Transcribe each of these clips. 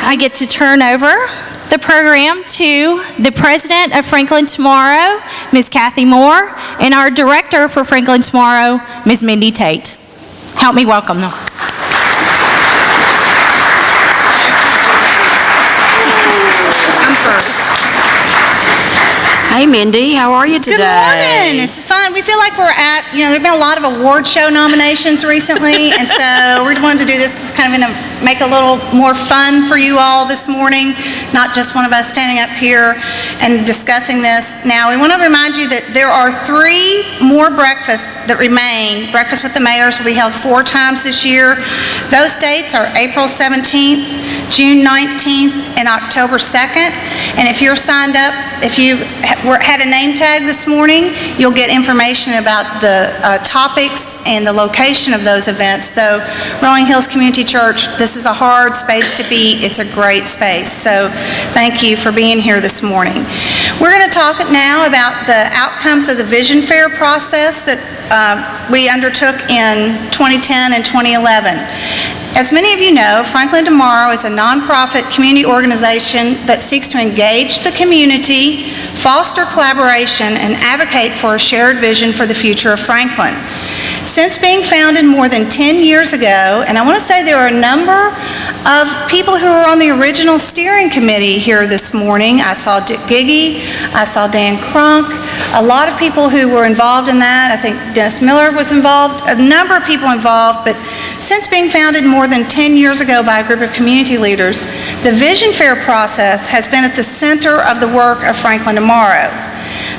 I get to turn over the program to the president of Franklin Tomorrow, Ms. Kathy Moore, and our director for Franklin Tomorrow, Ms. Mindy Tate. Help me welcome them. I'm first. Hey, Mindy, how are you today? Good morning. This is fun. We feel like we're at, there's been a lot of award show nominations recently, and so we wanted to do this kind of make a little more fun for you all this morning, not just one of us standing up here and discussing this. Now, we want to remind you that there are 3 more breakfasts that remain. Breakfast with the Mayors will be held 4 times this year. Those dates are April 17th, June 19th, and October 2nd. And if you're signed up, if you had a name tag this morning, you'll get information about the topics and the location of those events. Though Rolling Hills Community Church, this is a hard space to be. It's a great space. So thank you for being here this morning. We're going to talk now about the outcomes of the Vision Fair process that we undertook in 2010 and 2011. As many of you know, Franklin Tomorrow is a nonprofit community organization that seeks to engage the community, foster collaboration, and advocate for a shared vision for the future of Franklin. Since being founded more than 10 years ago, and I want to say there are a number of people who were on the original steering committee here this morning. I saw Dick Giggy, I saw Dan Crunk, a lot of people who were involved in that. I think Dennis Miller was involved, a number of people involved, but since being founded more than 10 years ago by a group of community leaders, the Vision Fair process has been at the center of the work of Franklin Tomorrow.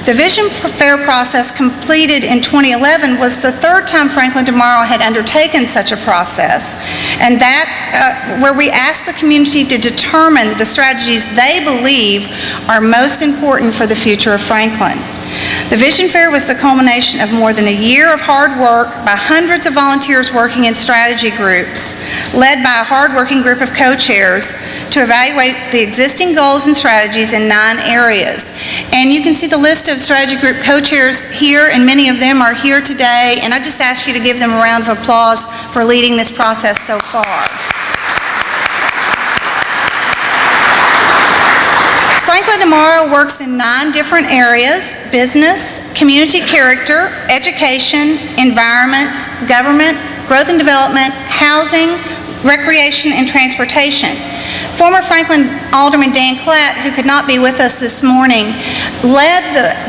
The Vision Fair process completed in 2011 was the 3rd time Franklin Tomorrow had undertaken such a process, and that where we asked the community to determine the strategies they believe are most important for the future of Franklin. The Vision Fair was the culmination of more than a year of hard work by hundreds of volunteers working in strategy groups, led by a hard-working group of co-chairs to evaluate the existing goals and strategies in 9 areas. And you can see the list of strategy group co-chairs here, and many of them are here today, and I just ask you to give them a round of applause for leading this process so far. Franklin Tomorrow works in 9 different areas: business, community character, education, environment, government, growth and development, housing, recreation, and transportation. Former Franklin Alderman Dan Klatt, who could not be with us this morning, led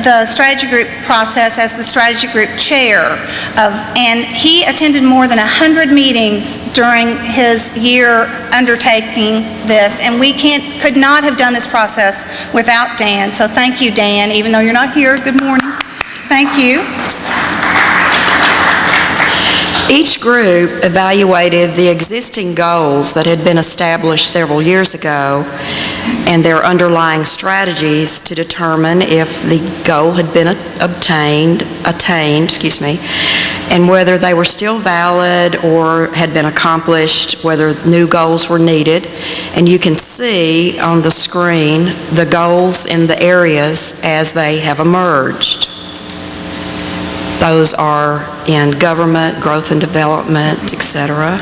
the strategy group process as the strategy group chair, and he attended more than 100 meetings during his year undertaking this, and we could not have done this process without Dan. So thank you, Dan, even though you're not here. Good morning. Thank you. Each group evaluated the existing goals that had been established several years ago and their underlying strategies to determine if the goal had been attained, and whether they were still valid or had been accomplished, whether new goals were needed. And you can see on the screen the goals in the areas as they have emerged. Those are in government, growth and development, etc.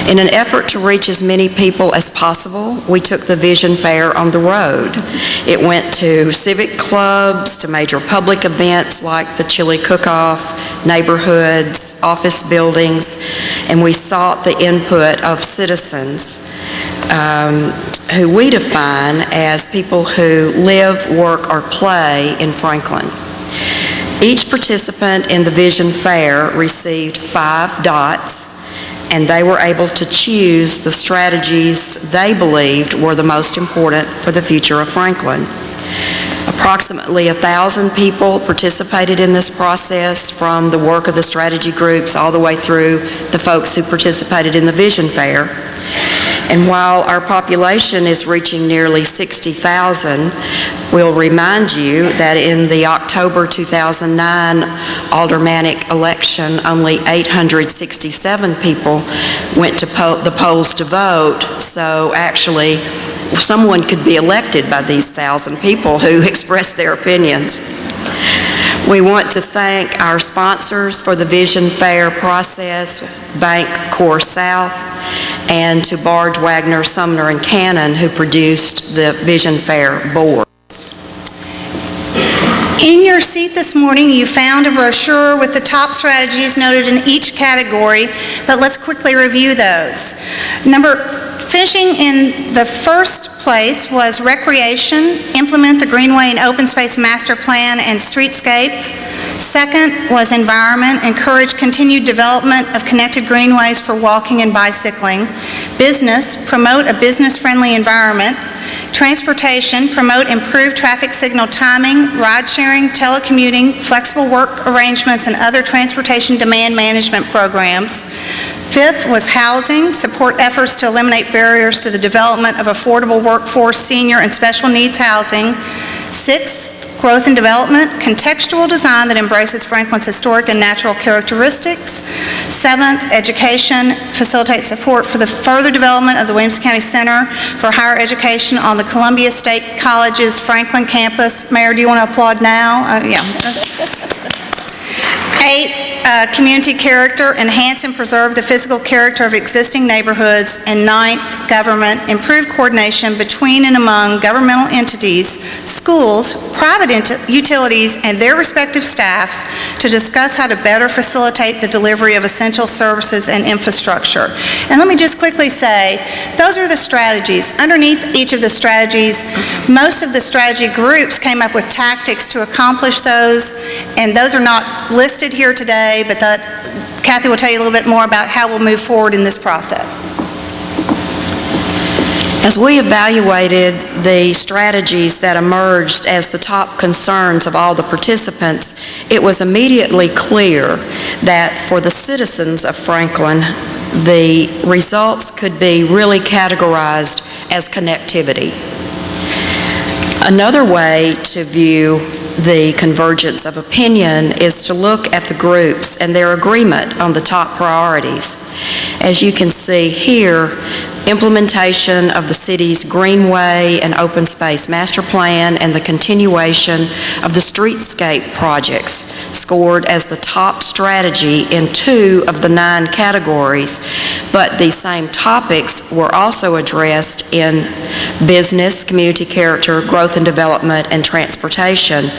In an effort to reach as many people as possible, we took the Vision Fair on the road. It went to civic clubs, to major public events like the Chili Cook-Off, neighborhoods, office buildings, and we sought the input of citizens who we define as people who live, work, or play in Franklin. Each participant in the Vision Fair received 5 dots, and they were able to choose the strategies they believed were the most important for the future of Franklin. Approximately 1,000 people participated in this process, from the work of the strategy groups all the way through the folks who participated in the Vision Fair. And while our population is reaching nearly 60,000, we'll remind you that in the October 2009 aldermanic election, only 867 people went to the polls to vote. So actually, someone could be elected by these 1,000 people who expressed their opinions. We want to thank our sponsors for the Vision Fair process, Bank Core South, and to Barge, Wagner, Sumner, and Cannon, who produced the Vision Fair board. In your seat this morning, you found a brochure with the top strategies noted in each category, but let's quickly review those. Finishing in the first place was recreation, implement the Greenway and Open Space Master Plan and Streetscape. Second was environment, encourage continued development of connected greenways for walking and bicycling. Business, promote a business-friendly environment. Transportation, promote improved traffic signal timing, ride-sharing, telecommuting, flexible work arrangements, and other transportation demand management programs. Fifth was housing, support efforts to eliminate barriers to the development of affordable workforce, senior, and special needs housing. Sixth, growth and development, contextual design that embraces Franklin's historic and natural characteristics. Seventh, education, facilitate support for the further development of the Williamson County Center for Higher Education on the Columbia State College's Franklin campus. Mayor, do you want to applaud now? Yeah. Eighth, community character, enhance and preserve the physical character of existing neighborhoods. And ninth, government, improve coordination between and among governmental entities, schools, private utilities, and their respective staffs to discuss how to better facilitate the delivery of essential services and infrastructure. And let me just quickly say, those are the strategies. Underneath each of the strategies, most of the strategy groups came up with tactics to accomplish those, and those are not listed here today, but Kathy will tell you a little bit more about how we'll move forward in this process. As we evaluated the strategies that emerged as the top concerns of all the participants, it was immediately clear that for the citizens of Franklin, the results could be really categorized as connectivity. Another way to view the convergence of opinion is to look at the groups and their agreement on the top priorities. As you can see here, implementation of the city's Greenway and Open Space Master Plan and the continuation of the streetscape projects scored as the top strategy in 2 of the 9 categories, but these same topics were also addressed in business, community character, growth and development, and transportation,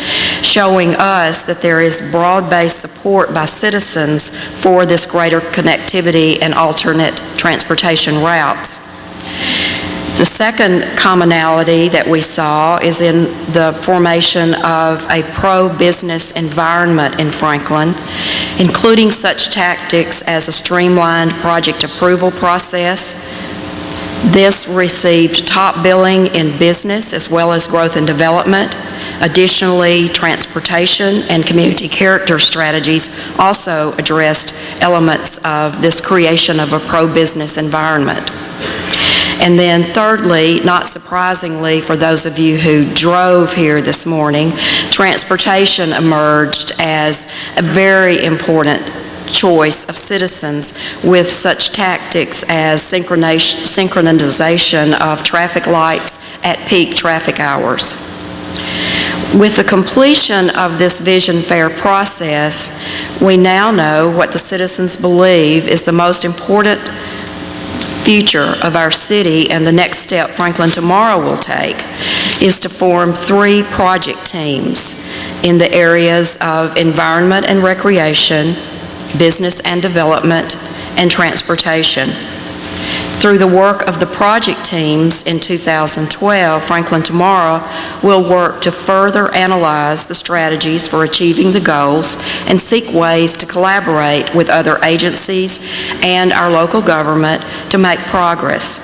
showing us that there is broad-based support by citizens for this greater connectivity and alternate transportation routes. The second commonality that we saw is in the formation of a pro-business environment in Franklin, including such tactics as a streamlined project approval process. This received top billing in business as well as growth and development. Additionally, transportation and community character strategies also addressed elements of this creation of a pro-business environment. And then thirdly, not surprisingly for those of you who drove here this morning, transportation emerged as a very important choice of citizens with such tactics as synchronization of traffic lights at peak traffic hours. With the completion of this Vision Fair process, we now know what the citizens believe is the most important future of our city, and the next step Franklin Tomorrow will take is to form 3 project teams in the areas of environment and recreation, business and development, and transportation. Through the work of the project teams in 2012, Franklin Tomorrow will work to further analyze the strategies for achieving the goals and seek ways to collaborate with other agencies and our local government to make progress.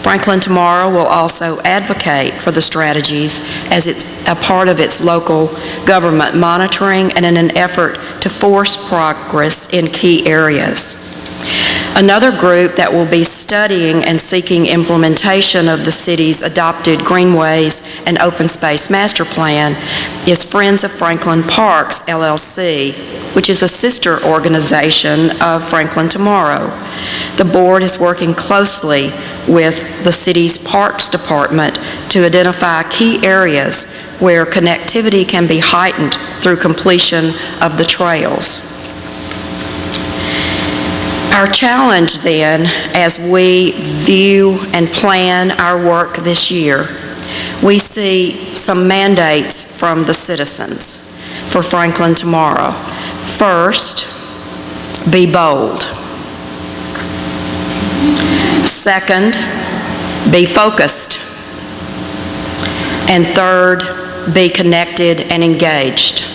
Franklin Tomorrow will also advocate for the strategies as it's a part of its local government monitoring and in an effort to force progress in key areas. Another group that will be studying and seeking implementation of the city's adopted Greenways and Open Space Master Plan is Friends of Franklin Parks, LLC, which is a sister organization of Franklin Tomorrow. The board is working closely with the city's Parks Department to identify key areas where connectivity can be heightened through completion of the trails. Our challenge then, as we view and plan our work this year, we see some mandates from the citizens for Franklin tomorrow. First, be bold. Second, be focused. And third, be connected and engaged.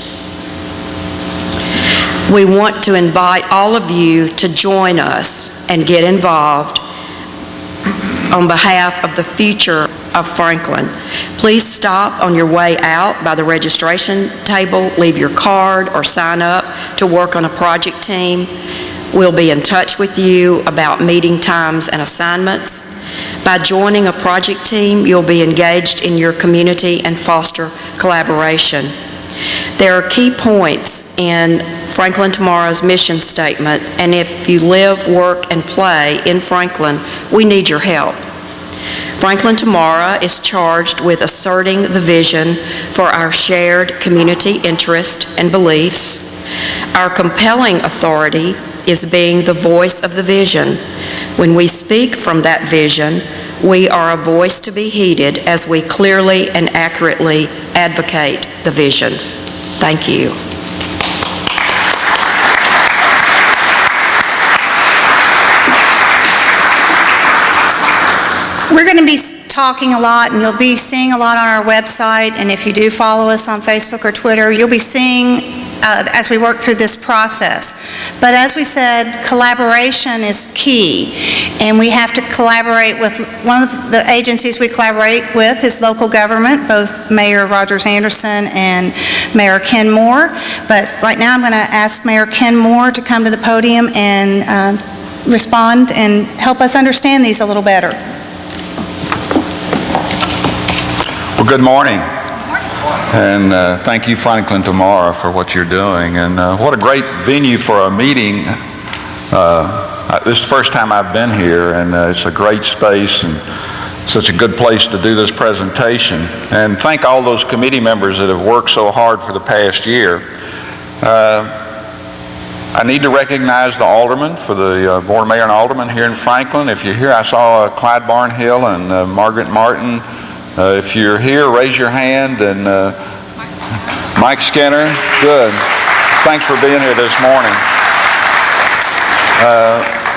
We want to invite all of you to join us and get involved on behalf of the future of Franklin. Please stop on your way out by the registration table, leave your card, or sign up to work on a project team. We'll be in touch with you about meeting times and assignments. By joining a project team, you'll be engaged in your community and foster collaboration. There are key points in Franklin Tomorrow's mission statement, and if you live, work, and play in Franklin, we need your help. Franklin Tomorrow is charged with asserting the vision for our shared community interest and beliefs. Our compelling authority is being the voice of the vision. When we speak from that vision, we are a voice to be heeded as we clearly and accurately advocate the vision. Thank you. We're going to be talking a lot, and you'll be seeing a lot on our website, and if you do follow us on Facebook or Twitter, you'll be seeing as we work through this process. But as we said, collaboration is key, and we have to collaborate with, one of the agencies we collaborate with is local government, both Mayor Rogers Anderson and Mayor Ken Moore. But right now I'm going to ask Mayor Ken Moore to come to the podium and respond and help us understand these a little better. Well, good morning. And thank you, Franklin Tomorrow, for what you're doing. And what a great venue for a meeting. This is the first time I've been here, and it's a great space and such a good place to do this presentation. And thank all those committee members that have worked so hard for the past year. I need to recognize the aldermen for the board mayor and aldermen here in Franklin. If you're here, I saw Clyde Barnhill and Margaret Martin. If you're here, raise your hand. And Mike Skinner, good. Thanks for being here this morning.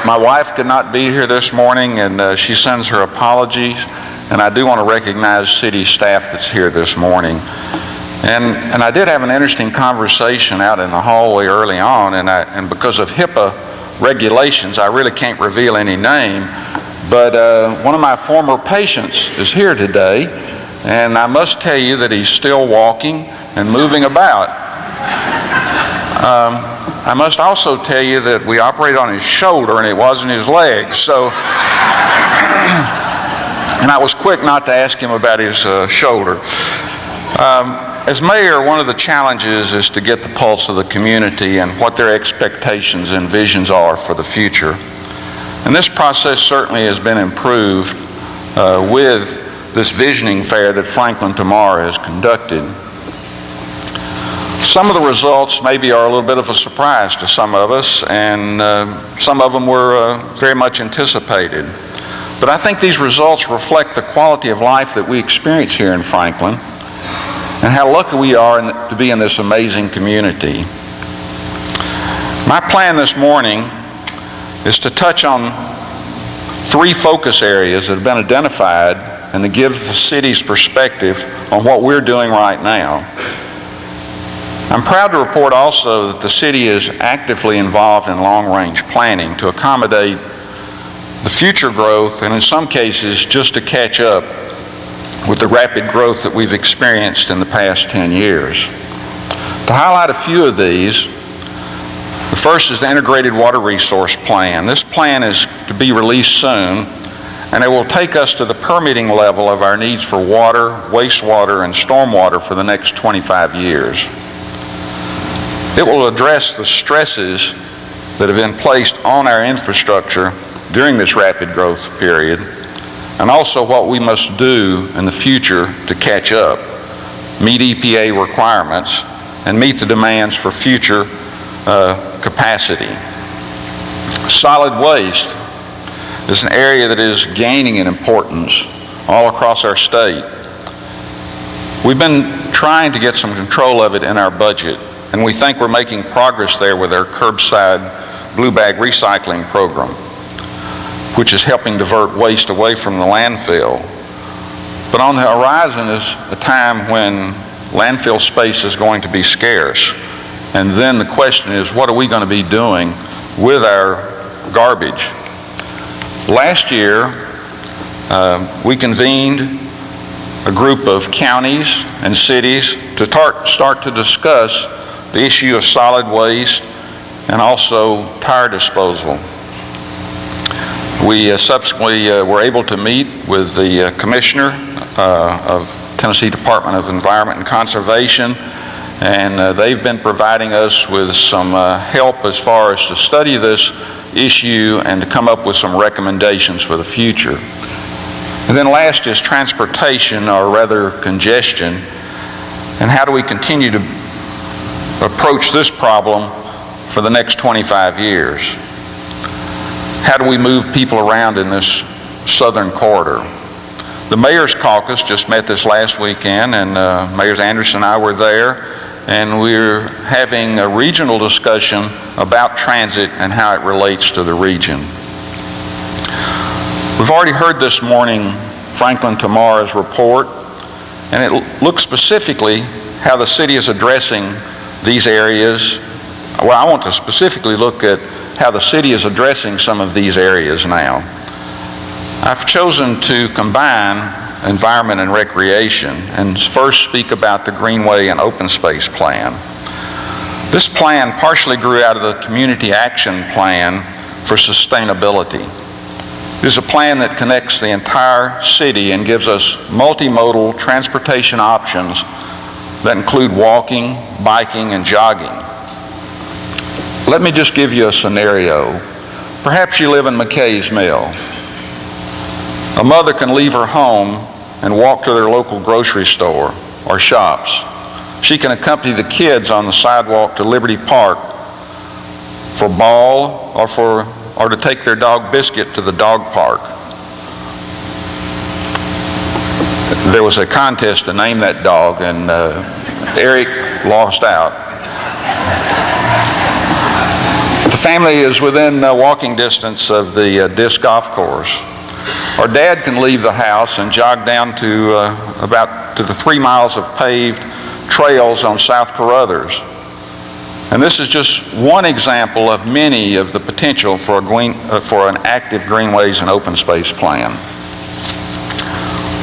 My wife could not be here this morning, and she sends her apologies. And I do want to recognize city staff that's here this morning. And I did have an interesting conversation out in the hallway early on, and because of HIPAA regulations, I really can't reveal any name. But one of my former patients is here today, and I must tell you that he's still walking and moving about. I must also tell you that we operate on his shoulder and it wasn't his leg. So, and I was quick not to ask him about his shoulder. As mayor, one of the challenges is to get the pulse of the community and what their expectations and visions are for the future. And this process certainly has been improved with this visioning fair that Franklin Tomorrow has conducted. Some of the results maybe are a little bit of a surprise to some of us, and some of them were very much anticipated. But I think these results reflect the quality of life that we experience here in Franklin and how lucky we are to be in this amazing community. My plan this morning is to touch on 3 focus areas that have been identified and to give the city's perspective on what we're doing right now. I'm proud to report also that the city is actively involved in long-range planning to accommodate the future growth, and in some cases just to catch up with the rapid growth that we've experienced in the past 10 years. To highlight a few of these, the first is the Integrated Water Resource Plan. This plan is to be released soon, and it will take us to the permitting level of our needs for water, wastewater, and stormwater for the next 25 years. It will address the stresses that have been placed on our infrastructure during this rapid growth period, and also what we must do in the future to catch up, meet EPA requirements, and meet the demands for future capacity. Solid waste is an area that is gaining in importance all across our state. We've been trying to get some control of it in our budget, and we think we're making progress there with our curbside blue bag recycling program, which is helping divert waste away from the landfill. But on the horizon is a time when landfill space is going to be scarce. And then the question is, what are we going to be doing with our garbage? Last year, we convened a group of counties and cities to start to discuss the issue of solid waste and also tire disposal. We subsequently were able to meet with the Commissioner of Tennessee Department of Environment and Conservation, and they've been providing us with some help as far as to study this issue and to come up with some recommendations for the future. And then last is transportation, or rather congestion, and how do we continue to approach this problem for the next 25 years? How do we move people around in this southern corridor? The Mayor's Caucus just met this last weekend, and Mayors Anderson and I were there, and we're having a regional discussion about transit and how it relates to the region. We've already heard this morning Franklin Tamara's report, and it looks specifically how the city is addressing these areas. Well, I want to specifically look at how the city is addressing some of these areas now. I've chosen to combine environment and recreation and first speak about the Greenway and Open Space Plan. This plan partially grew out of the Community Action Plan for Sustainability. It is a plan that connects the entire city and gives us multimodal transportation options that include walking, biking, and jogging. Let me just give you a scenario. Perhaps you live in McKay's Mill. A mother can leave her home and walk to their local grocery store or shops. She can accompany the kids on the sidewalk to Liberty Park for ball or to take their dog Biscuit to the dog park. There was a contest to name that dog, and Eric lost out. The family is within walking distance of the disc golf course. Or Dad can leave the house and jog down to about the 3 miles of paved trails on South Carruthers. And this is just one example of many of the potential for an active greenways and open space plan.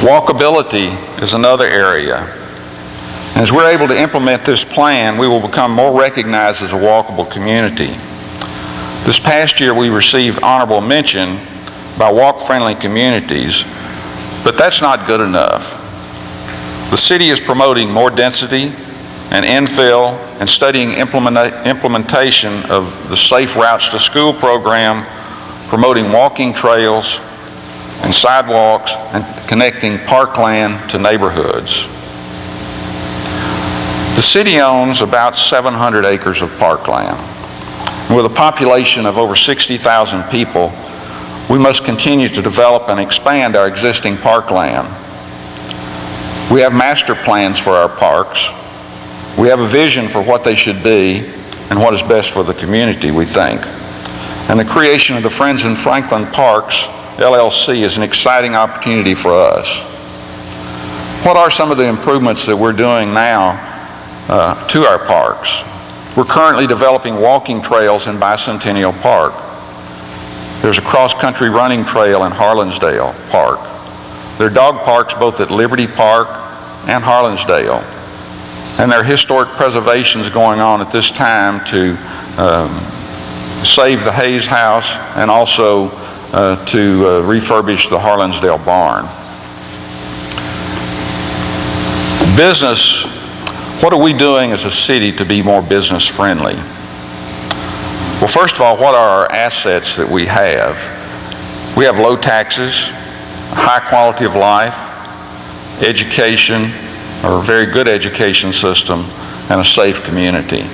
Walkability is another area. And as we're able to implement this plan, we will become more recognized as a walkable community. This past year, we received honorable mention by Walk-Friendly Communities, but that's not good enough. The city is promoting more density and infill and studying implementation of the Safe Routes to School program, promoting walking trails and sidewalks and connecting parkland to neighborhoods. The city owns about 700 acres of parkland. With a population of over 60,000 people, we must continue to develop and expand our existing parkland. We have master plans for our parks. We have a vision for what they should be and what is best for the community, we think. And the creation of the Friends in Franklin Parks, LLC, is an exciting opportunity for us. What are some of the improvements that we're doing now to our parks? We're currently developing walking trails in Bicentennial Park. There's a cross-country running trail in Harlansdale Park. There are dog parks both at Liberty Park and Harlansdale. And there are historic preservations going on at this time to save the Hayes House and also to refurbish the Harlansdale barn. Business, what are we doing as a city to be more business friendly? Well, first of all, what are our assets that we have? We have low taxes, high quality of life, education, or a very good education system, and a safe community.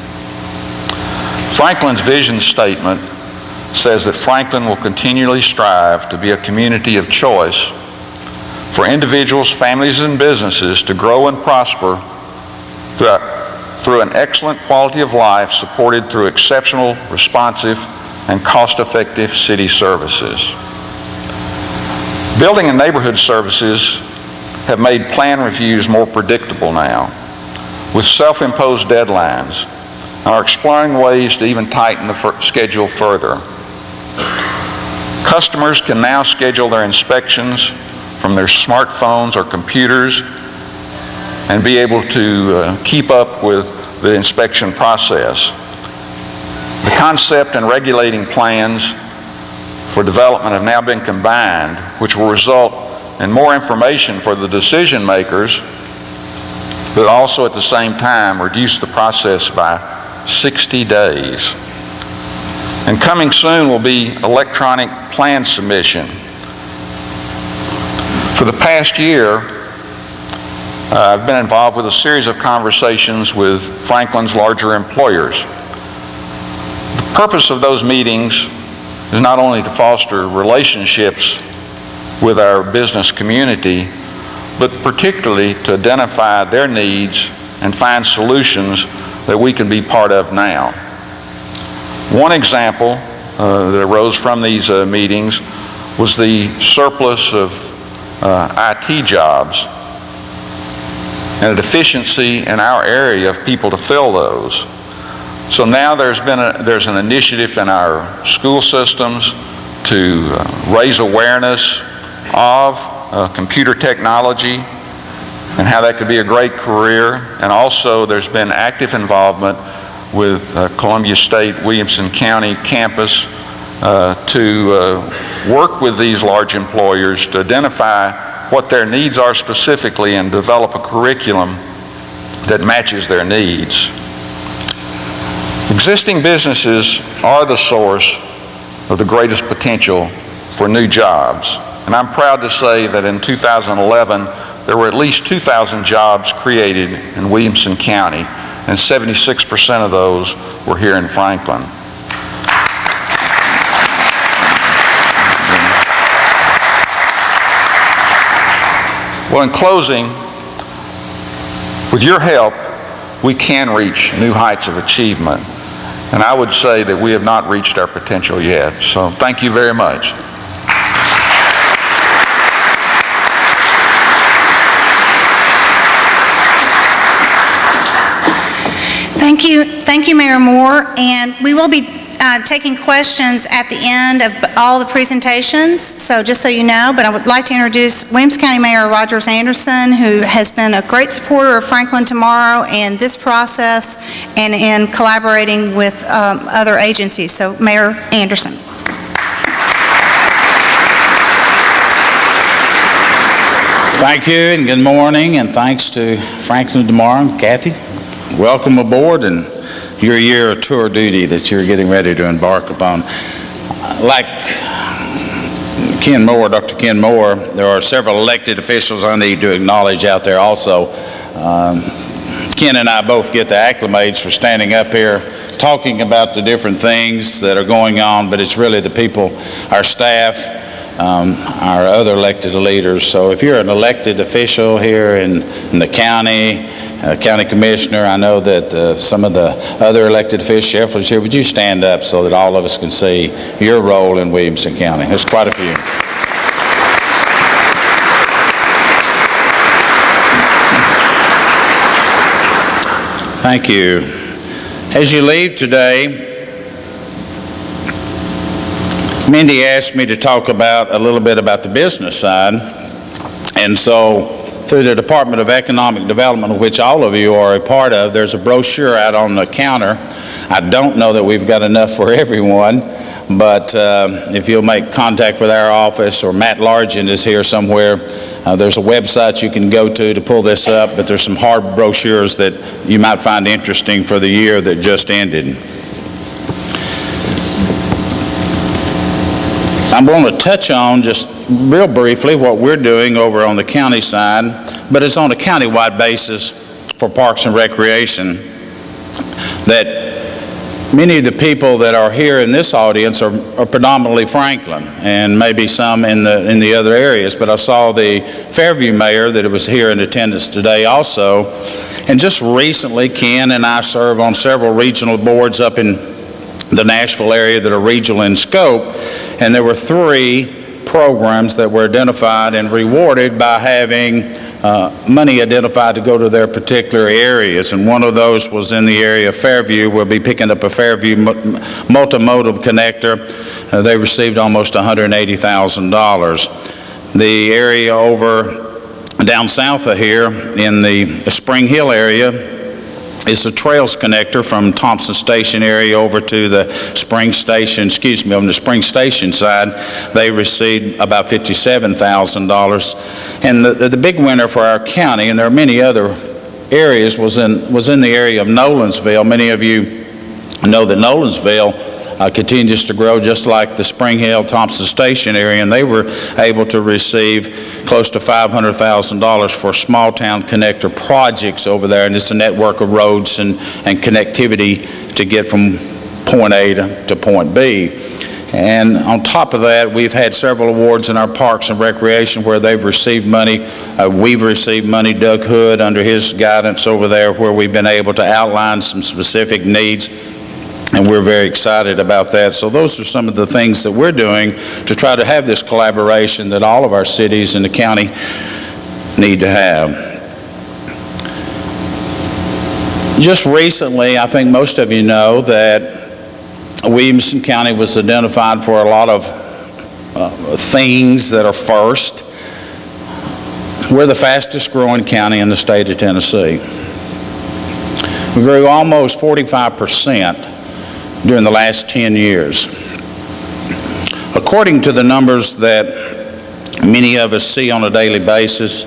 Franklin's vision statement says that Franklin will continually strive to be a community of choice for individuals, families, and businesses to grow and prosper through an excellent quality of life supported through exceptional, responsive, and cost-effective city services. Building and neighborhood services have made plan reviews more predictable now, with self-imposed deadlines, and are exploring ways to even tighten the schedule further. Customers can now schedule their inspections from their smartphones or computers and be able to keep up with the inspection process. The concept and regulating plans for development have now been combined, which will result in more information for the decision makers, but also at the same time reduce the process by 60 days. And coming soon will be electronic plan submission. For the past year, I've been involved with a series of conversations with Franklin's larger employers. The purpose of those meetings is not only to foster relationships with our business community, but particularly to identify their needs and find solutions that we can be part of now. One example that arose from these meetings was the surplus of IT jobs and a deficiency in our area of people to fill those. So now there's an initiative in our school systems to raise awareness of computer technology and how that could be a great career. And also there's been active involvement with Columbia State Williamson County campus to work with these large employers to identify what their needs are specifically and develop a curriculum that matches their needs. Existing businesses are the source of the greatest potential for new jobs. And I'm proud to say that in 2011, there were at least 2,000 jobs created in Williamson County, and 76% of those were here in Franklin. Well, in closing, with your help, we can reach new heights of achievement. And I would say that we have not reached our potential yet. So thank you very much. Thank you, Mayor Moore. And we will be taking questions at the end of all the presentations, so just so you know, but I would like to introduce Williamson County Mayor Rogers Anderson, who has been a great supporter of Franklin Tomorrow and this process and in collaborating with other agencies. So Mayor Anderson. Thank you and good morning, and thanks to Franklin Tomorrow and Kathy. Welcome aboard and your year of tour duty that you're getting ready to embark upon. Like Ken Moore, Dr. Ken Moore, there are several elected officials I need to acknowledge out there also. Ken and I both get the acclimates for standing up here talking about the different things that are going on, but it's really the people, our staff, our other elected leaders. So if you're an elected official here in the county, county commissioner, I know that some of the other elected officials here, would you stand up so that all of us can see your role in Williamson County? There's quite a few. Thank you. As you leave today, Mindy asked me to talk about a little bit about the business side, and so through the Department of Economic Development, of which all of you are a part of, there's a brochure out on the counter. I don't know that we've got enough for everyone, but if you'll make contact with our office, or Matt Largent is here somewhere, there's a website you can go to pull this up, but there's some hard brochures that you might find interesting for the year that just ended. I'm going to touch on just real briefly what we're doing over on the county side, but it's on a county-wide basis for Parks and Recreation, that Many of the people that are here in this audience are predominantly Franklin, and maybe some in the other areas, but I saw the Fairview mayor that was here in attendance today also. And just recently, Ken and I serve on several regional boards up in the Nashville area that are regional in scope, and there were 3 programs that were identified and rewarded by having money identified to go to their particular areas, and one of those was in the area of Fairview. We'll be picking up a Fairview multimodal connector. They received almost $180,000. The area over down south of here in the Spring Hill area is the Trails connector from Thompson Station area over to the Spring Station, on the Spring Station side. They received about $57,000. And the big winner for our county, and there are many other areas, was in the area of Nolensville. Many of you know that Nolensville continues to grow just like the Spring Hill, Thompson Station area, and they were able to receive close to $500,000 for small town connector projects over there, and it's a network of roads and connectivity to get from point A to point B. And on top of that, we've had several awards in our parks and recreation where they've received money. We've received money, Doug Hood, under his guidance over there, where we've been able to outline some specific needs, and we're very excited about that. So those are some of the things that we're doing to try to have this collaboration that all of our cities in the county need to have. Just recently, I think most of you know that Williamson County was identified for a lot of things that are first. We're the fastest growing county in the state of Tennessee. We grew almost 45% during the last 10 years. According to the numbers that many of us see on a daily basis,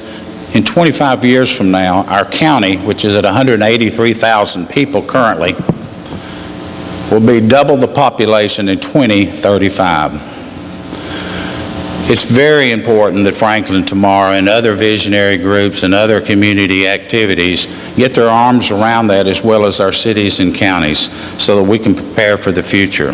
in 25 years from now, our county, which is at 183,000 people currently, will be double the population in 2035. It's very important that Franklin Tomorrow and other visionary groups and other community activities get their arms around that, as well as our cities and counties, so that we can prepare for the future.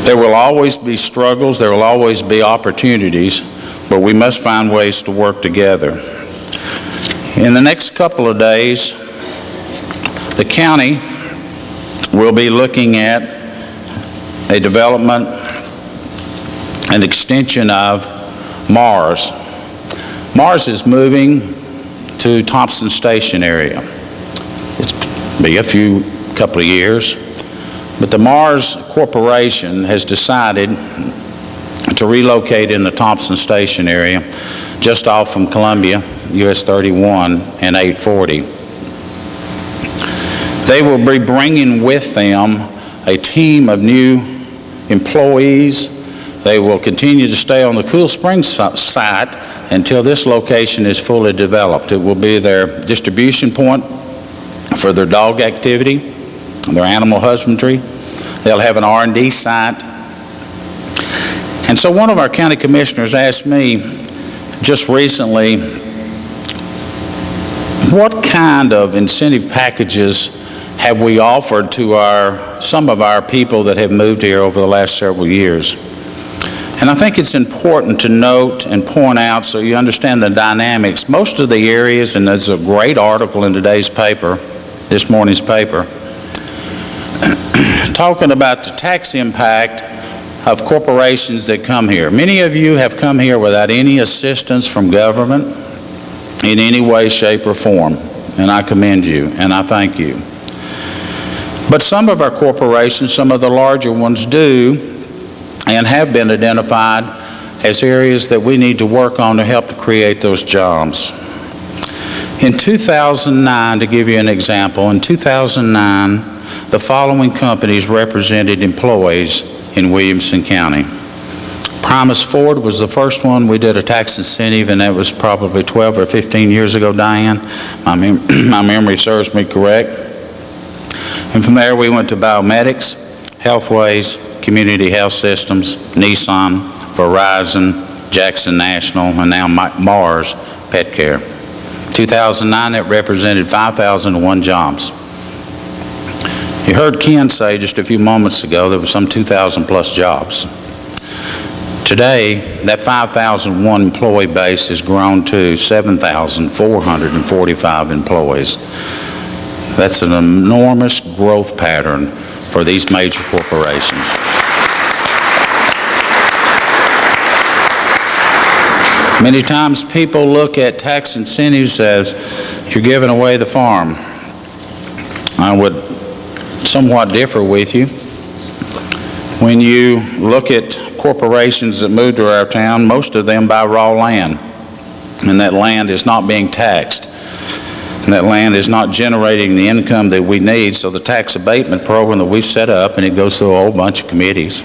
There will always be struggles, there will always be opportunities, but we must find ways to work together. In the next couple of days, the county will be looking at a development and extension of Mars. Mars is moving to Thompson Station area. It's be a couple of years, but the Mars Corporation has decided to relocate in the Thompson Station area, just off from Columbia, US 31 and 840. They will be bringing with them a team of new employees. They will continue to stay on the Cool Springs site until this location is fully developed. It will be their distribution point for their dog activity, their animal husbandry. They'll have an R&D site. And so one of our county commissioners asked me just recently, what kind of incentive packages have we offered to some of our people that have moved here over the last several years? And I think it's important to note and point out, so you understand the dynamics. Most of the areas, and there's a great article in today's paper, this morning's paper, talking about the tax impact of corporations that come here. Many of you have come here without any assistance from government in any way, shape, or form, and I commend you, and I thank you. But some of our corporations, some of the larger ones, do and have been identified as areas that we need to work on to help to create those jobs. In 2009, to give you an example, in 2009, the following companies represented employees in Williamson County. Primus Ford was the first one. We did a tax incentive, and that was probably 12 or 15 years ago, Diane. My memory serves me correct. And from there, we went to Biomedics, Healthways, Community Health Systems, Nissan, Verizon, Jackson National, and now Mars Pet Care. 2009, it represented 5,001 jobs. You heard Ken say just a few moments ago there were some 2,000 plus jobs. Today, that 5,001 employee base has grown to 7,445 employees. That's an enormous growth pattern for these major corporations. Many times people look at tax incentives as you're giving away the farm. I would somewhat differ with you. When you look at corporations that move to our town, most of them buy raw land, and that land is not being taxed. And that land is not generating the income that we need, so the tax abatement program that we've set up, and it goes through a whole bunch of committees,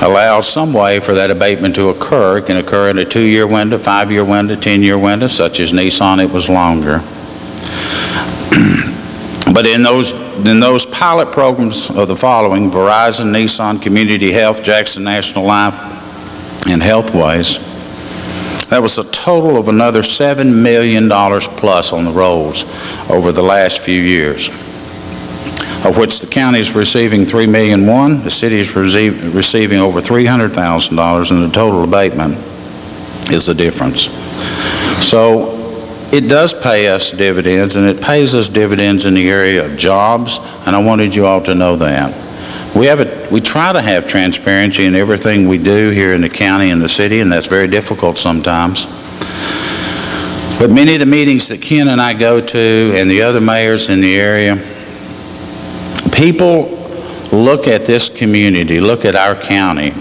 allows some way for that abatement to occur. It can occur in a 2-year window, 5-year window, 10-year window, such as Nissan, it was longer. But in those pilot programs of the following, Verizon, Nissan, Community Health, Jackson National Life, and Healthways, that was a total of another $7 million plus on the rolls over the last few years, of which the county is receiving $3.1 million, the city is receiving over $300,000, and the total abatement is the difference. So it does pay us dividends, and it pays us dividends in the area of jobs, and I wanted you all to know that. We try to have transparency in everything we do here in the county and the city, and that's very difficult sometimes. But many of the meetings that Ken and I go to and the other mayors in the area, people look at this community, look at our county,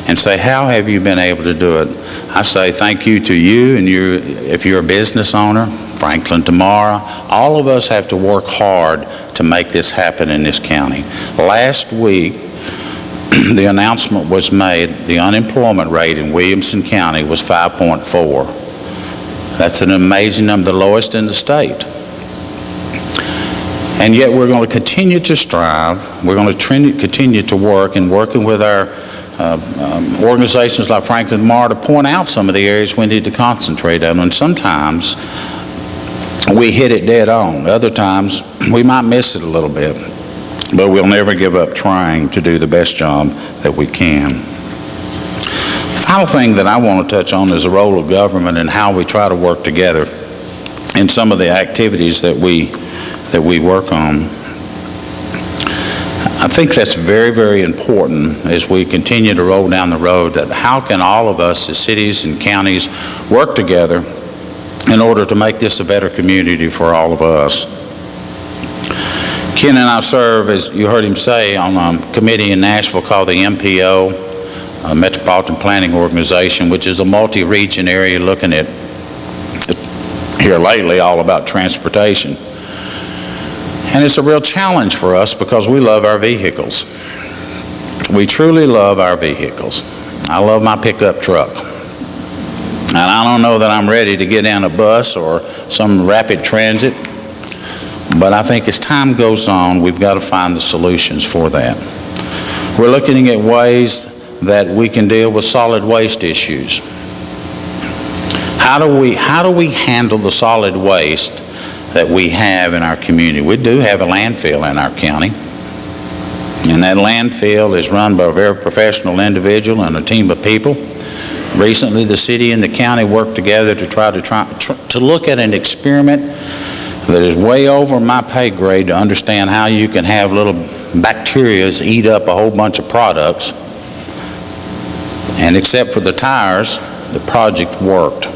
and say, how have you been able to do it? I say thank you to you, and if you're a business owner, Franklin Tomorrow, all of us have to work hard to make this happen in this county. Last week, the announcement was made, the unemployment rate in Williamson County was 5.4. That's an amazing number, the lowest in the state. And yet we're going to continue to strive, we're going to continue to work, and working with our organizations like Franklin Tomorrow to point out some of the areas we need to concentrate on. And sometimes we hit it dead on. Other times we might miss it a little bit, but we'll never give up trying to do the best job that we can. The final thing that I want to touch on is the role of government and how we try to work together in some of the activities that we work on. I think that's very, very important as we continue to roll down the road, that how can all of us as cities and counties work together in order to make this a better community for all of us. Ken and I serve, as you heard him say, on a committee in Nashville called the MPO, Metropolitan Planning Organization, which is a multi-region area looking at, here lately, all about transportation. And it's a real challenge for us because we love our vehicles. We truly love our vehicles. I love my pickup truck. And I don't know that I'm ready to get in a bus or some rapid transit, but I think as time goes on, we've got to find the solutions for that. We're looking at ways that we can deal with solid waste issues. How do we handle the solid waste that we have in our community? We do have a landfill in our county, and that landfill is run by a very professional individual and a team of people. Recently, the city and the county worked together to try to look at an experiment that is way over my pay grade to understand how you can have little bacteria eat up a whole bunch of products. And except for the tires, the project worked.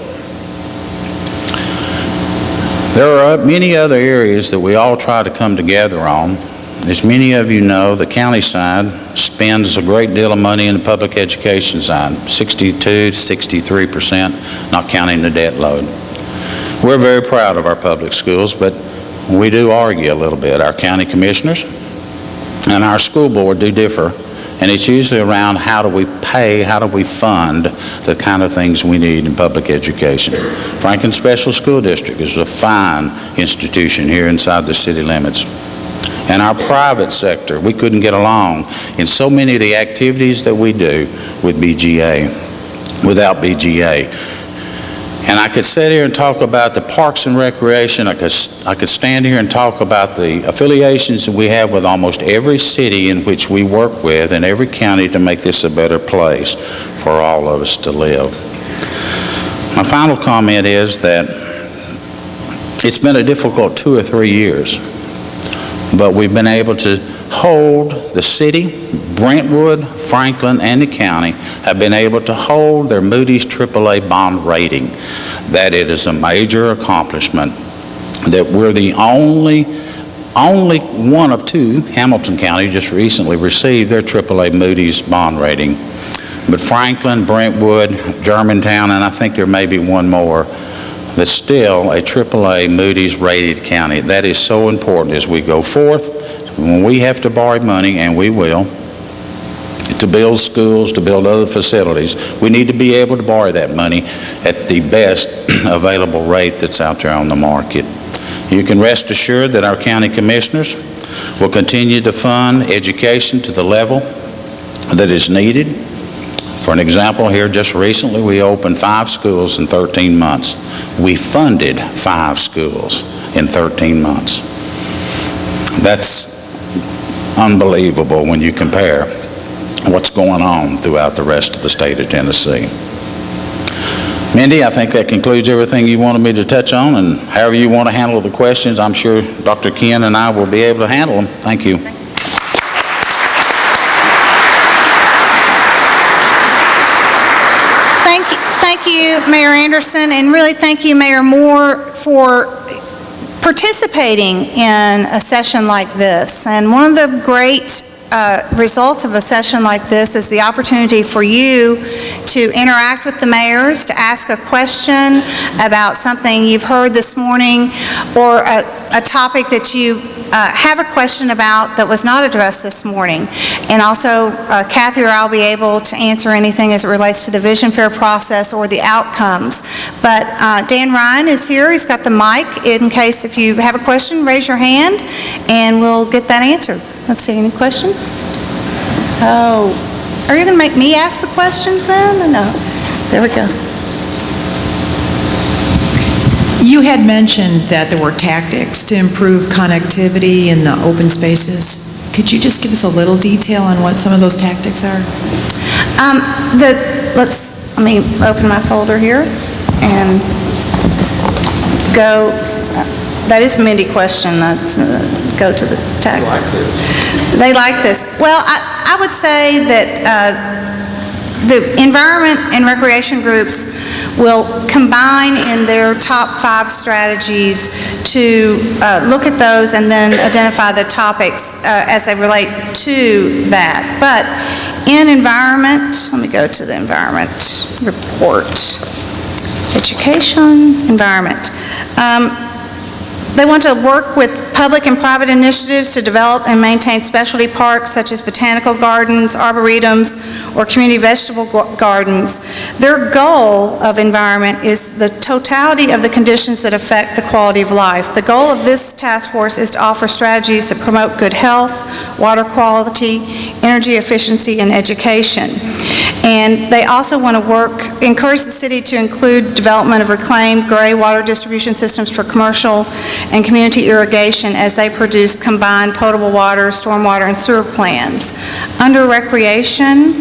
There are many other areas that we all try to come together on. As many of you know, the county side spends a great deal of money in the public education side, 62 to 63%, not counting the debt load. We're very proud of our public schools, but we do argue a little bit. Our county commissioners and our school board do differ, and it's usually around how do we pay, how do we fund the kind of things we need in public education. Franklin Special School District is a fine institution here inside the city limits. And our private sector, we couldn't get along in so many of the activities that we do with BGA, without BGA. And I could sit here and talk about the Parks and Recreation. I could stand here and talk about the affiliations that we have with almost every city in which we work with and every county to make this a better place for all of us to live. My final comment is that it's been a difficult 2 or 3 years, but we've been able to hold the city, Brentwood, Franklin, and the county have been able to hold their Moody's AAA bond rating. That it is a major accomplishment, that we're the only one of 2, Hamilton County just recently received their AAA Moody's bond rating. But Franklin, Brentwood, Germantown, and I think there may be one more, that's still a AAA Moody's rated county. That is so important as we go forth. When we have to borrow money, and we will, to build schools, to build other facilities, we need to be able to borrow that money at the best available rate that's out there on the market. You can rest assured that our county commissioners will continue to fund education to the level that is needed. For an example, here just recently we opened 5 schools in 13 months. We funded 5 schools in 13 months. That's unbelievable when you compare what's going on throughout the rest of the state of Tennessee. Mindy, I think that concludes everything you wanted me to touch on, and however you want to handle the questions, I'm sure Dr. Ken and I will be able to handle them. Thank you. Thank you, Mayor Anderson, and really thank you, Mayor Moore, for participating in a session like this. And one of the great results of a session like this is the opportunity for you to interact with the mayors, to ask a question about something you've heard this morning, or a topic that you have a question about that was not addressed this morning. And also, Kathy or I'll be able to answer anything as it relates to the Vision Fair process or the outcomes. But Dan Ryan is here. He's got the mic. In case if you have a question, raise your hand, and we'll get that answered. Let's see, any questions? Oh, are you going to make me ask the questions then? No. There we go. You had mentioned that there were tactics to improve connectivity in the open spaces. Could you just give us a little detail on what some of those tactics are? Let me open my folder here and go. That is a Mindy question. Let's go to the tactics. They like this. Well, I would say that the environment and recreation groups will combine in their top 5 strategies to look at those and then identify the topics as they relate to that. But in environment, let me go to the environment report. Education, environment. They want to work with public and private initiatives to develop and maintain specialty parks such as botanical gardens, arboretums, or community vegetable gardens. Their goal of environment is the totality of the conditions that affect the quality of life. The goal of this task force is to offer strategies that promote good health, water quality, energy efficiency, and education. And they also want to encourage the city to include development of reclaimed gray water distribution systems for commercial and community irrigation as they produce combined potable water, stormwater, and sewer plans. Under recreation,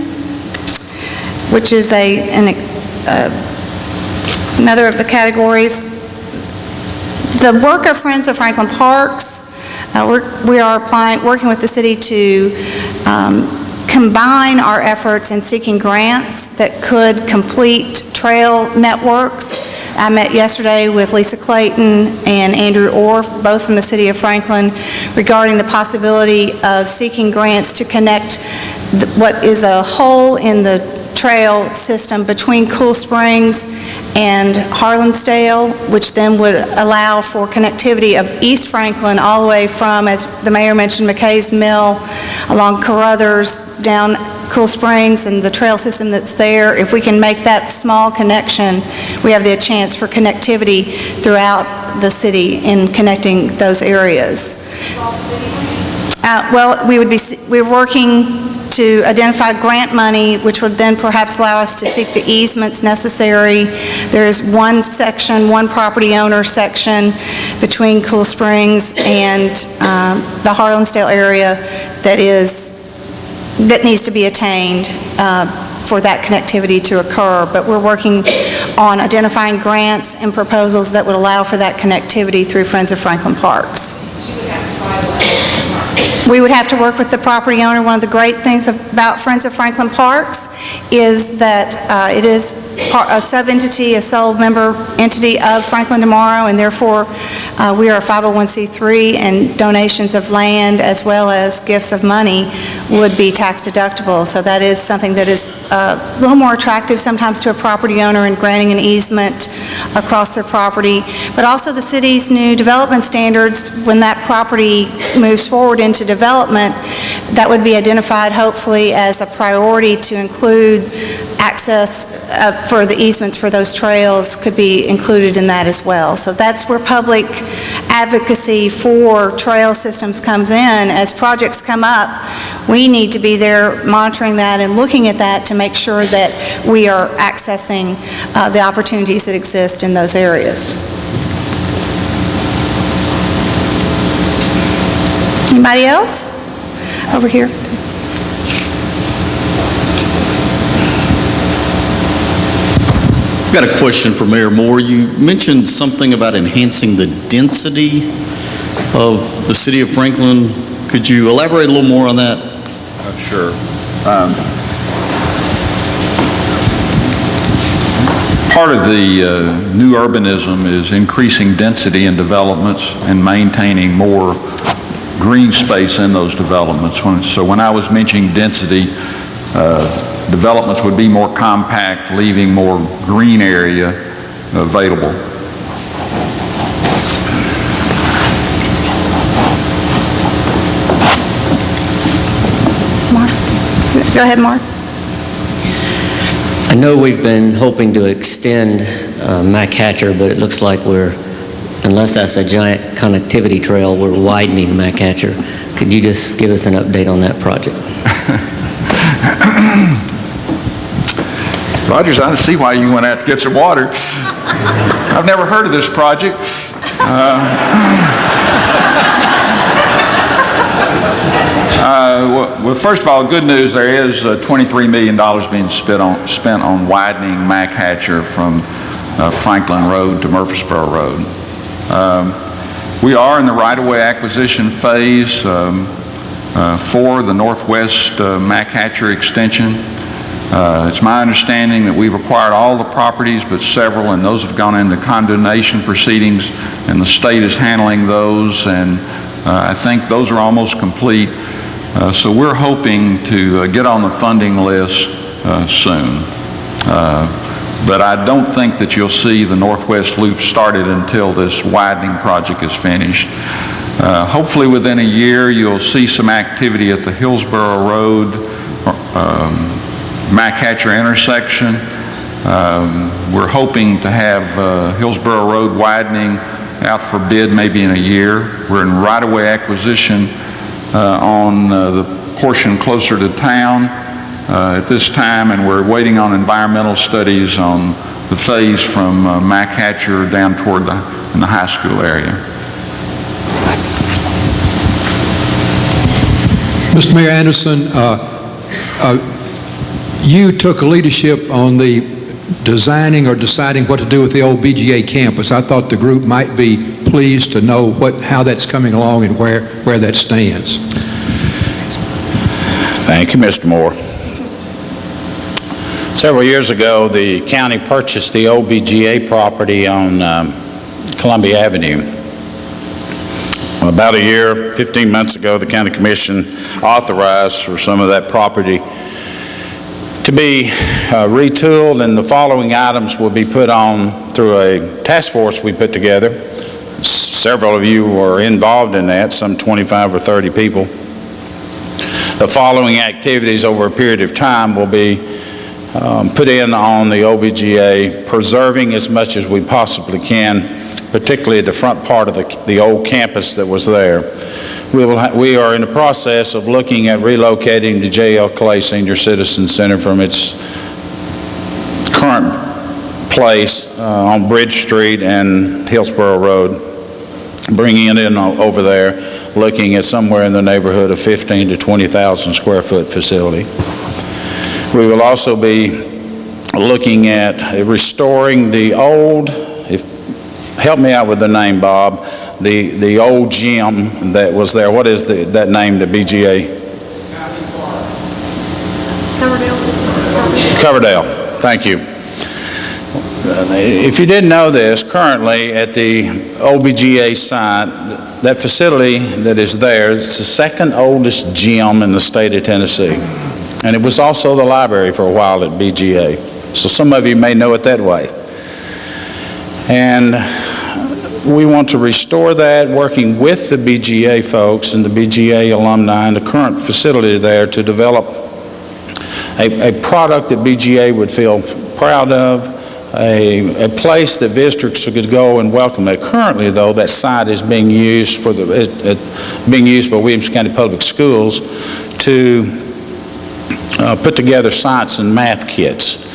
which is another of the categories, the work of Friends of Franklin Parks, we are working with the city to combine our efforts in seeking grants that could complete trail networks. I met yesterday with Lisa Clayton and Andrew Orr, both from the city of Franklin, regarding the possibility of seeking grants to connect what is a hole in the trail system between Cool Springs and Harlansdale, which then would allow for connectivity of East Franklin all the way from, as the mayor mentioned, McKay's Mill, along Carruthers, down Cool Springs and the trail system that's there. If we can make that small connection, we have the chance for connectivity throughout the city in connecting those areas. Well, we're working to identify grant money, which would then perhaps allow us to seek the easements necessary. There's one section, one property owner section between Cool Springs and the Harlansdale area that needs to be attained for that connectivity to occur. But we're working on identifying grants and proposals that would allow for that connectivity through Friends of Franklin Parks. We would have to work with the property owner. One of the great things about Friends of Franklin Parks is that it is a sub-entity, a sole member entity of Franklin Tomorrow, and therefore we are a 501c3, and donations of land as well as gifts of money would be tax deductible. So that is something that is a little more attractive sometimes to a property owner in granting an easement across their property. But also the city's new development standards, when that property moves forward into development, that would be identified hopefully as a priority to include access for the easements for those trails could be included in that as well. So that's where public advocacy for trail systems comes in. As projects come up, we need to be there monitoring that and looking at that to make sure that we are accessing the opportunities that exist in those areas. Anybody else? Over here. I've got a question for Mayor Moore. You mentioned something about enhancing the density of the city of Franklin. Could you elaborate a little more on that? Sure. Part of the new urbanism is increasing density in developments and maintaining more green space in those developments. So when I was mentioning density, developments would be more compact, leaving more green area available. Mark? Go ahead, Mark. I know we've been hoping to extend Mac Hatcher, but it looks like unless that's a giant connectivity trail, we're widening Mac Hatcher. Could you just give us an update on that project? Rogers, I see why you went out to get some water. I've never heard of this project. Well, first of all, good news, there is $23 million being spent on widening Mac Hatcher from Franklin Road to Murfreesboro Road. We are in the right-of-way acquisition phase for the northwest Mac Hatcher extension. It's my understanding that we've acquired all the properties but several, and those have gone into condemnation proceedings, and the state is handling those, and I think those are almost complete. So we're hoping to get on the funding list soon. But I don't think that you'll see the Northwest Loop started until this widening project is finished. Hopefully within a year you'll see some activity at the Hillsborough Road, Mac Hatcher intersection. We're hoping to have Hillsborough Road widening out for bid maybe in a year. We're in right-of-way acquisition on the portion closer to town at this time, and we're waiting on environmental studies on the phase from Mac Hatcher down toward in the high school area. Mr. Mayor Anderson, you took leadership on the designing or deciding what to do with the old BGA campus. I thought the group might be pleased to know how that's coming along and where that stands. Thank you, Mr. Moore. Several years ago, the county purchased the old BGA property on Columbia Avenue. About a year, 15 months ago, the county commission authorized for some of that property to be retooled, and the following items will be put on through a task force we put together. Several of you were involved in that, some 25 or 30 people. The following activities over a period of time will be put in on the OBGA, preserving as much as we possibly can particularly the front part of the old campus that was there. We are in the process of looking at relocating the J.L. Clay Senior Citizen Center from its current place on Bridge Street and Hillsborough Road, bringing it in over there, looking at somewhere in the neighborhood of 15 to 20,000 square foot facility. We will also be looking at restoring the old, help me out with the name, Bob, the old gym that was there. What is that name, the BGA? Coverdale. Thank you. If you didn't know this, currently at the OBGA site, that facility that is there, it's the second oldest gym in the state of Tennessee. And it was also the library for a while at BGA. So some of you may know it that way. And we want to restore that, working with the BGA folks and the BGA alumni and the current facility there to develop a product that BGA would feel proud of, a place that visitors could go and welcome it. Currently, though, that site is being used being used by Williamson County Public Schools to put together science and math kits.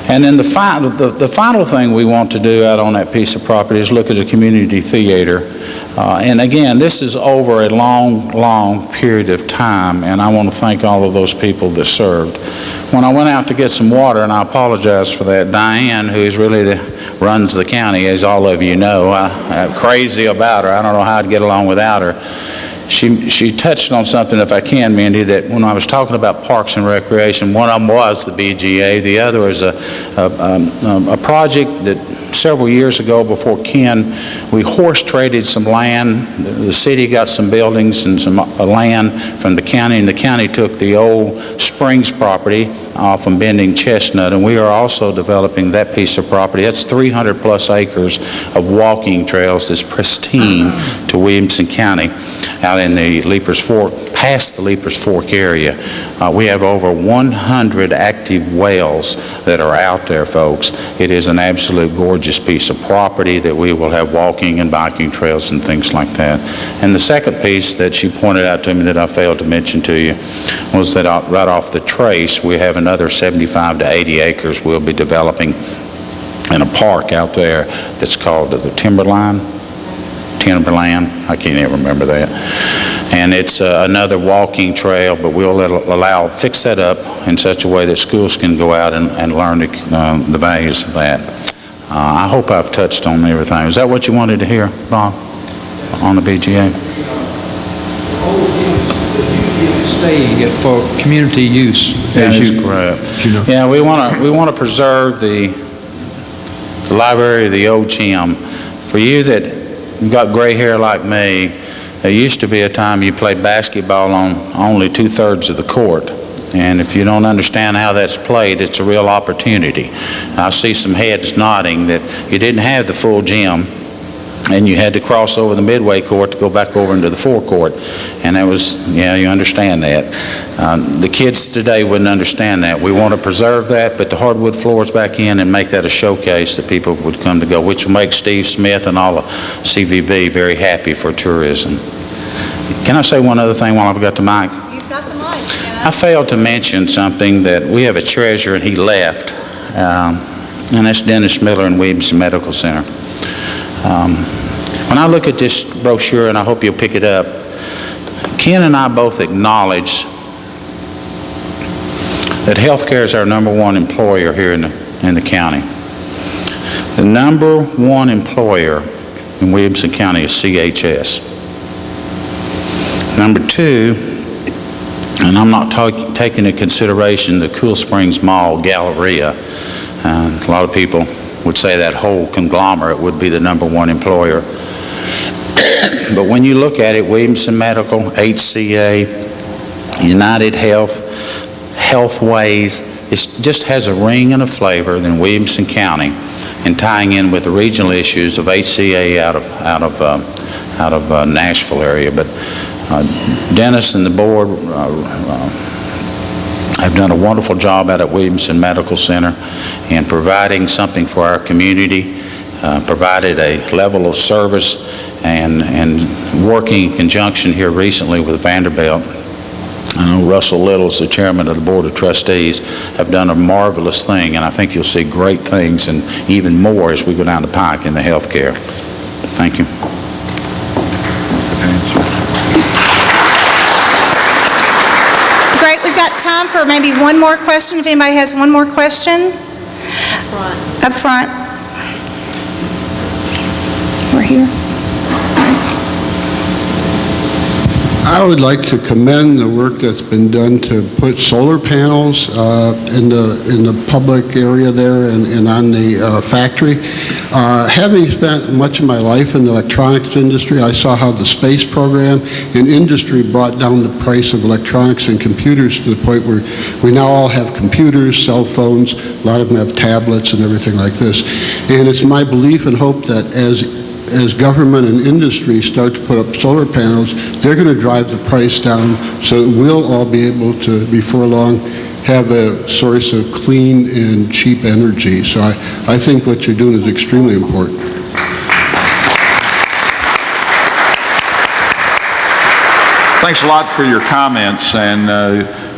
And then the final thing we want to do out on that piece of property is look at a community theater. And again, this is over a long, long period of time, and I want to thank all of those people that served. When I went out to get some water, and I apologize for that, Diane, who is really runs the county, as all of you know, I'm crazy about her. I don't know how I'd get along without her. She touched on something, if I can, Mindy, that when I was talking about parks and recreation, one of them was the BGA. The other was a project that several years ago before Ken, we horse traded some land. The city got some buildings and some land from the county, and the county took the old Springs property off from Bending Chestnut, and we are also developing that piece of property. That's 300 plus acres of walking trails that's pristine to Williamson County out in the Leapers Fork, past the Leapers Fork area. We have over 100 active wells that are out there, folks. It is an absolute gorgeous piece of property that we will have walking and biking trails and things like that. And the second piece that she pointed out to me that I failed to mention to you was that right off the trace, we have another 75 to 80 acres we'll be developing in a park out there that's called the Timberland, I can't even remember that. And it's another walking trail, but we'll fix that up in such a way that schools can go out and learn the values of that. I hope I've touched on everything. Is that what you wanted to hear, Bob, on the BGA? Staying for community use. That is correct. You know. Yeah, we want to preserve the library, the old gym. For you that got gray hair like me, there used to be a time you played basketball on only 2/3 of the court. And if you don't understand how that's played, it's a real opportunity. I see some heads nodding that you didn't have the full gym, and you had to cross over the midway court to go back over into the forecourt. And that was, yeah, you understand that. The kids today wouldn't understand that. We want to preserve that, put the hardwood floors back in and make that a showcase that people would come to go, which will make Steve Smith and all of CVB very happy for tourism. Can I say one other thing while I've got the mic? You've got the mic. I failed to mention something that we have a treasurer and he left, and that's Dennis Miller in Williamson Medical Center. When I look at this brochure, and I hope you'll pick it up, Ken and I both acknowledge that healthcare is our #1 employer here in the county. The #1 employer in Williamson County is CHS. #2, and I'm not taking into consideration the Cool Springs Mall Galleria. A lot of people would say that whole conglomerate would be the #1 employer. But when you look at it, Williamson Medical, HCA, United Health, Healthways, it just has a ring and a flavor in Williamson County, and tying in with the regional issues of HCA out of Nashville area. But Dennis and the board have done a wonderful job out at Williamson Medical Center in providing something for our community. provided a level of service and working in conjunction here recently with Vanderbilt. I know Russell Little, as the chairman of the Board of Trustees, have done a marvelous thing, and I think you'll see great things and even more as we go down the pike in the healthcare. Thank you. Great, we've got time for maybe one more question, if anybody has one more question. Up front. We're here. I would like to commend the work that's been done to put solar panels in the public area there and on the factory. Having spent much of my life in the electronics industry, I saw how the space program and industry brought down the price of electronics and computers to the point where we now all have computers, cell phones, a lot of them have tablets and everything like this. And it's my belief and hope that as government and industry start to put up solar panels, they're going to drive the price down so that we'll all be able to, before long, have a source of clean and cheap energy. So I think what you're doing is extremely important. Thanks a lot for your comments, and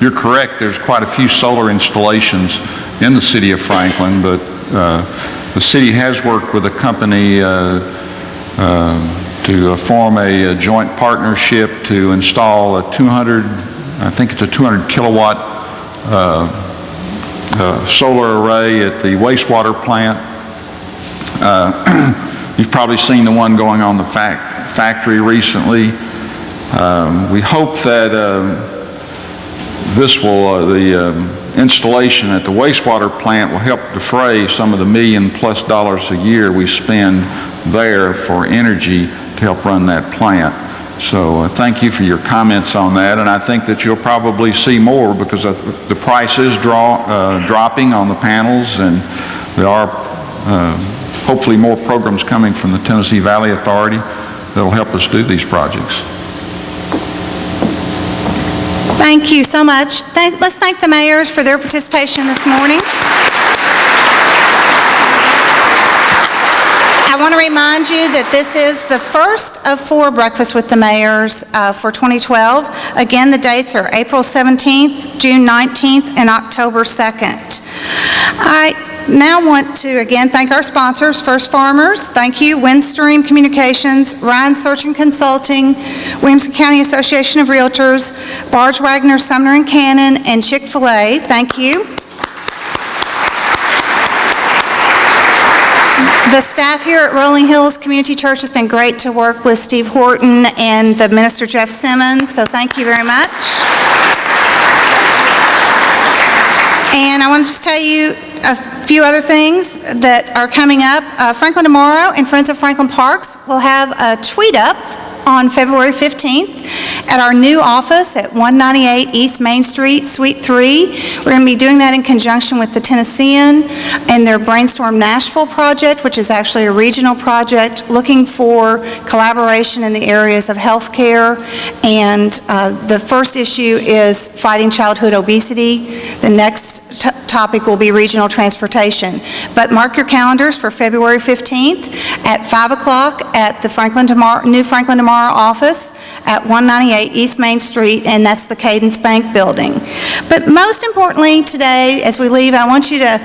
you're correct, there's quite a few solar installations in the city of Franklin, but the city has worked with a company to form a joint partnership to install a 200 kilowatt solar array at the wastewater plant. You've probably seen the one going on the factory recently. We hope that the installation at the wastewater plant will help defray some of the $1 million+ a year we spend there for energy to help run that plant. So thank you for your comments on that, and I think that you'll probably see more because the price is dropping on the panels, and there are hopefully more programs coming from the Tennessee Valley Authority that will help us do these projects. Thank you so much. Let's thank the mayors for their participation this morning. I want to remind you that this is the first of 4 breakfasts with the mayors for 2012. Again, the dates are April 17th, June 19th, and October 2nd. I now want to again thank our sponsors, First Farmers, thank you, Windstream Communications, Ryan Search and Consulting, Williamson County Association of Realtors, Barge Wagner, Sumner and Cannon, and Chick-fil-A. Thank you. The staff here at Rolling Hills Community Church has been great to work with Steve Horton and the minister Jeff Simmons, so thank you very much. And I want to just tell you a few other things that are coming up. Franklin Tomorrow and Friends of Franklin Parks will have a tweet up on February 15th at our new office at 198 East Main Street, Suite 3. We're going to be doing that in conjunction with the Tennessean and their Brainstorm Nashville project, which is actually a regional project looking for collaboration in the areas of healthcare. And the first issue is fighting childhood obesity. The next topic will be regional transportation. But mark your calendars for February 15th at 5 o'clock at the new Franklin Tomorrow office at 198 East Main Street, and that's the Cadence Bank building. But most importantly today, as we leave, I want you to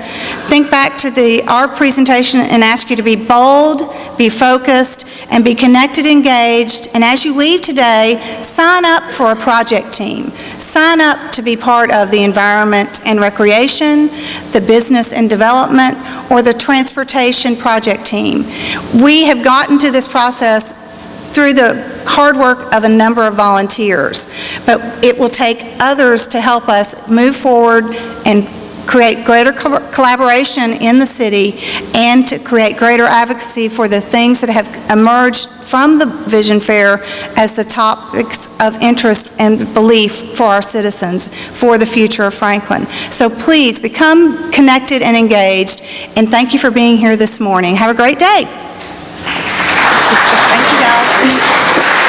think back to our presentation and ask you to be bold, be focused, and be connected, engaged. And as you leave today, sign up for a project team. Sign up to be part of the environment and recreation, the business and development, or the transportation project team. We have gotten to this process through the hard work of a number of volunteers, but it will take others to help us move forward and create greater collaboration in the city and to create greater advocacy for the things that have emerged from the Vision Fair as the topics of interest and belief for our citizens for the future of Franklin. So please become connected and engaged, and thank you for being here this morning. Have a great day. Thank you, guys.